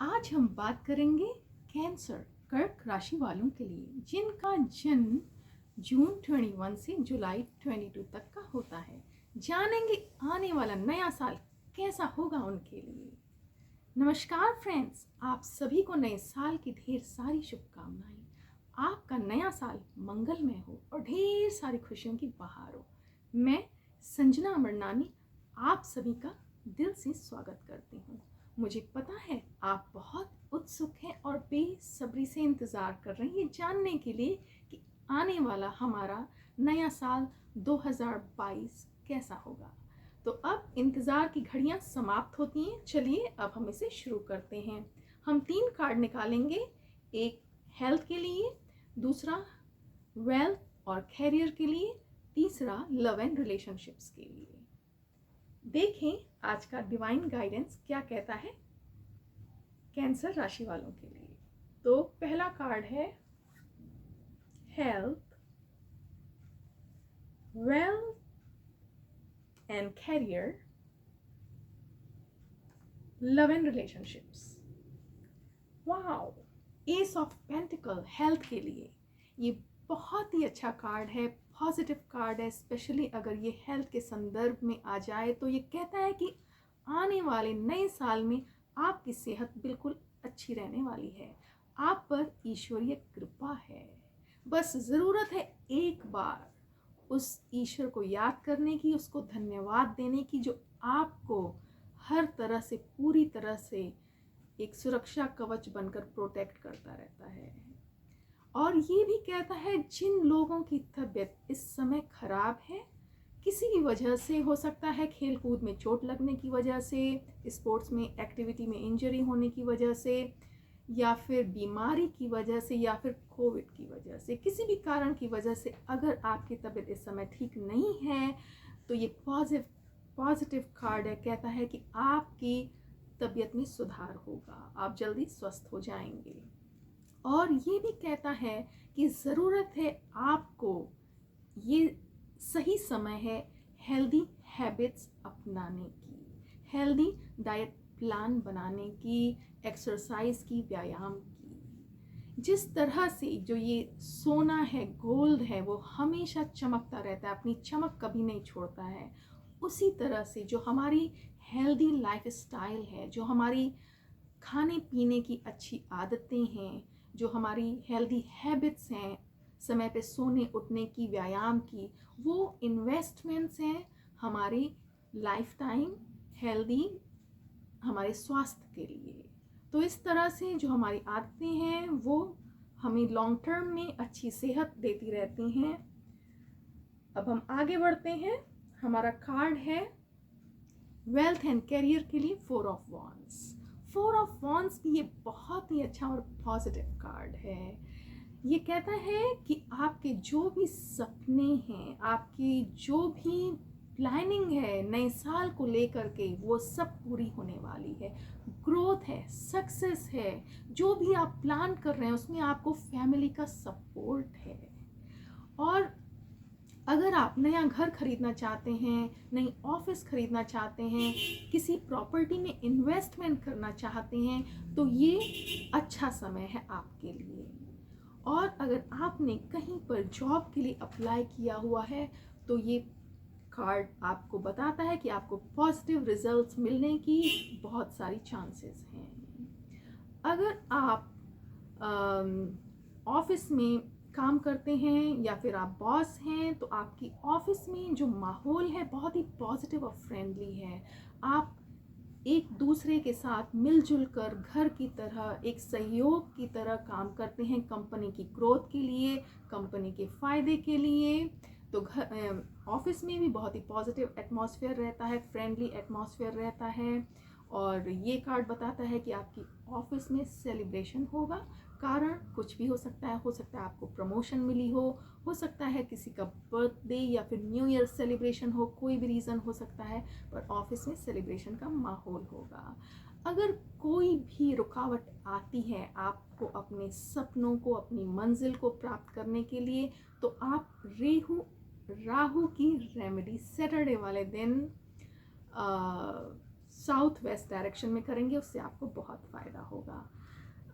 आज हम बात करेंगे कैंसर कर्क राशि वालों के लिए जिनका जन्म जून 21 से जुलाई 22 तक का होता है। जानेंगे आने वाला नया साल कैसा होगा उनके लिए। नमस्कार फ्रेंड्स, आप सभी को नए साल की ढेर सारी शुभकामनाएं। आपका नया साल मंगलमय हो और ढेर सारी खुशियों की बहार हो। मैं संजना अमरनानी आप सभी का दिल से स्वागत करती हूँ। मुझे पता है आप बहुत उत्सुक हैं और बेसब्री से इंतज़ार कर रहे हैं ये जानने के लिए कि आने वाला हमारा नया साल 2022 कैसा होगा। तो अब इंतज़ार की घड़ियां समाप्त होती हैं। चलिए अब हम इसे शुरू करते हैं। हम 3 कार्ड निकालेंगे, एक हेल्थ के लिए, दूसरा वेल्थ और कैरियर के लिए, तीसरा लव एंड रिलेशनशिप्स के लिए। देखें आज का डिवाइन गाइडेंस क्या कहता है कैंसर राशि वालों के लिए। तो पहला कार्ड है health, wealth and career, love and relationships. Wow, ace of pentacle health के लिए ये बहुत ही अच्छा कार्ड है, पॉजिटिव कार्ड है। स्पेशली अगर ये हेल्थ के संदर्भ में आ जाए तो ये कहता है कि आने वाले नए साल में आपकी सेहत बिल्कुल अच्छी रहने वाली है। आप पर ईश्वरीय कृपा है। बस ज़रूरत है एक बार उस ईश्वर को याद करने की, उसको धन्यवाद देने की जो आपको हर तरह से पूरी तरह से एक सुरक्षा कवच बनकर प्रोटेक्ट करता रहता है। और ये भी कहता है जिन लोगों की तबीयत इस समय खराब है, किसी भी वजह से, हो सकता है खेल कूद में चोट लगने की वजह से, स्पोर्ट्स में एक्टिविटी में इंजरी होने की वजह से, या फिर बीमारी की वजह से, या फिर कोविड की वजह से, किसी भी कारण की वजह से अगर आपकी तबीयत इस समय ठीक नहीं है तो ये पॉजिटिव कार्ड है। कहता है कि आपकी तबीयत में सुधार होगा, आप जल्दी स्वस्थ हो जाएंगे। और ये भी कहता है कि ज़रूरत है आपको, ये सही समय है हेल्दी हैबिट्स अपनाने की, हेल्दी डाइट प्लान बनाने की, एक्सरसाइज की, व्यायाम की। जिस तरह से जो ये सोना है, गोल्ड है, वो हमेशा चमकता रहता है, अपनी चमक कभी नहीं छोड़ता है, उसी तरह से जो हमारी हेल्दी लाइफ स्टाइल है, जो हमारी खाने पीने की अच्छी आदतें हैं, जो हमारी हेल्दी हैबिट्स हैं, समय पे सोने उठने की, व्यायाम की, वो इन्वेस्टमेंट्स हैं हमारे लाइफ टाइम हेल्दी, हमारे स्वास्थ्य के लिए। तो इस तरह से जो हमारी आदतें हैं वो हमें लॉन्ग टर्म में अच्छी सेहत देती रहती हैं। अब हम आगे बढ़ते हैं। हमारा कार्ड है वेल्थ एंड कैरियर के लिए 4 ऑफ वॉन्ड्स। 4 ऑफ वॉन्ड्स भी ये बहुत ही अच्छा और पॉजिटिव कार्ड है। ये कहता है कि आपके जो भी सपने हैं, आपकी जो भी प्लानिंग है नए साल को लेकर के, वो सब पूरी होने वाली है। ग्रोथ है, सक्सेस है, जो भी आप प्लान कर रहे हैं उसमें आपको फैमिली का सपोर्ट है। और अगर आप नया घर खरीदना चाहते हैं, नई ऑफिस खरीदना चाहते हैं, किसी प्रॉपर्टी में इन्वेस्टमेंट करना चाहते हैं, तो ये अच्छा समय है आपके लिए। और अगर आपने कहीं पर जॉब के लिए अप्लाई किया हुआ है तो ये कार्ड आपको बताता है कि आपको पॉजिटिव रिजल्ट्स मिलने की बहुत सारी चांसेस हैं। अगर आप ऑफिस में काम करते हैं या फिर आप बॉस हैं तो आपकी ऑफिस में जो माहौल है बहुत ही पॉजिटिव और फ्रेंडली है। आप एक दूसरे के साथ मिलजुल कर घर की तरह, एक सहयोग की तरह काम करते हैं कंपनी की ग्रोथ के लिए, कंपनी के फ़ायदे के लिए। तो घर ऑफिस में भी बहुत ही पॉजिटिव एटमॉस्फेयर रहता है, फ्रेंडली एटमॉस्फेयर रहता है। और ये कार्ड बताता है कि आपकी ऑफिस में सेलिब्रेशन होगा। कारण कुछ भी हो सकता है, आपको प्रमोशन मिली हो सकता है किसी का बर्थडे या फिर न्यू ईयर सेलिब्रेशन हो, कोई भी रीज़न हो सकता है, पर ऑफिस में सेलिब्रेशन का माहौल होगा। अगर कोई भी रुकावट आती है आपको अपने सपनों को, अपनी मंजिल को प्राप्त करने के लिए, तो आप राहु की रेमेडी सैटरडे वाले दिन साउथ वेस्ट डायरेक्शन में करेंगे, उससे आपको बहुत फ़ायदा होगा।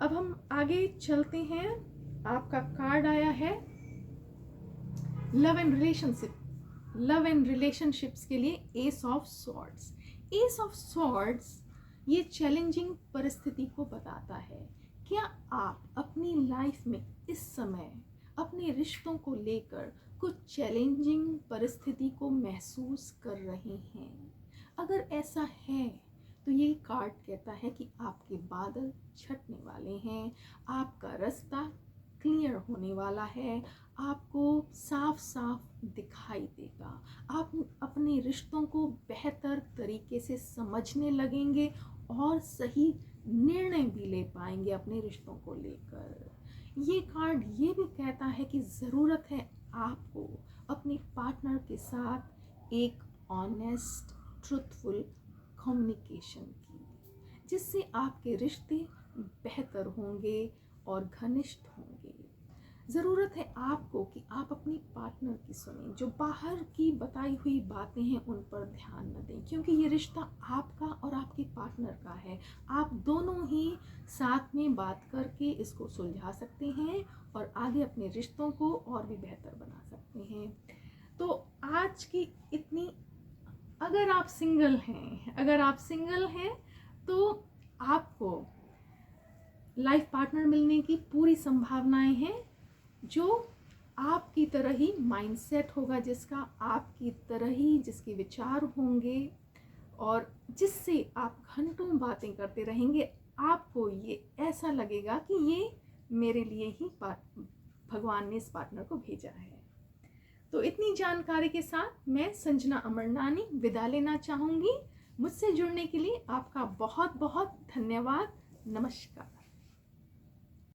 अब हम आगे चलते हैं। आपका कार्ड आया है लव एंड रिलेशनशिप्स के लिए S of swords. S of swords ये चैलेंजिंग परिस्थिति को बताता है। क्या आप अपनी लाइफ में इस समय अपने रिश्तों को लेकर कुछ चैलेंजिंग परिस्थिति को महसूस कर रहे हैं? अगर ऐसा है तो ये कार्ड कहता है कि आपके बादल छटने वाले हैं, आपका रास्ता क्लियर होने वाला है, आपको साफ साफ दिखाई देगा, आप अपने रिश्तों को बेहतर तरीके से समझने लगेंगे और सही निर्णय भी ले पाएंगे अपने रिश्तों को लेकर। ये कार्ड ये भी कहता है कि ज़रूरत है आपको अपने पार्टनर के साथ एक ऑनेस्ट ट्रुथफुल कम्युनिकेशन की, जिससे आपके रिश्ते बेहतर होंगे और घनिष्ठ होंगे। ज़रूरत है आपको कि आप अपने पार्टनर की सुनें, जो बाहर की बताई हुई बातें हैं उन पर ध्यान न दें, क्योंकि ये रिश्ता आपका और आपके पार्टनर का है। आप दोनों ही साथ में बात करके इसको सुलझा सकते हैं और आगे अपने रिश्तों को और भी बेहतर बना सकते हैं। तो आज की इतनी, अगर आप सिंगल हैं तो आपको लाइफ पार्टनर मिलने की पूरी संभावनाएं हैं, जो आपकी तरह ही माइंडसेट होगा, जिसका आपकी तरह ही जिसके विचार होंगे और जिससे आप घंटों बातें करते रहेंगे। आपको ये ऐसा लगेगा कि ये मेरे लिए ही भगवान ने इस पार्टनर को भेजा है। तो इतनी जानकारी के साथ मैं संजना अमरनानी विदा लेना चाहूँगी। मुझसे जुड़ने के लिए आपका बहुत बहुत धन्यवाद। नमस्कार।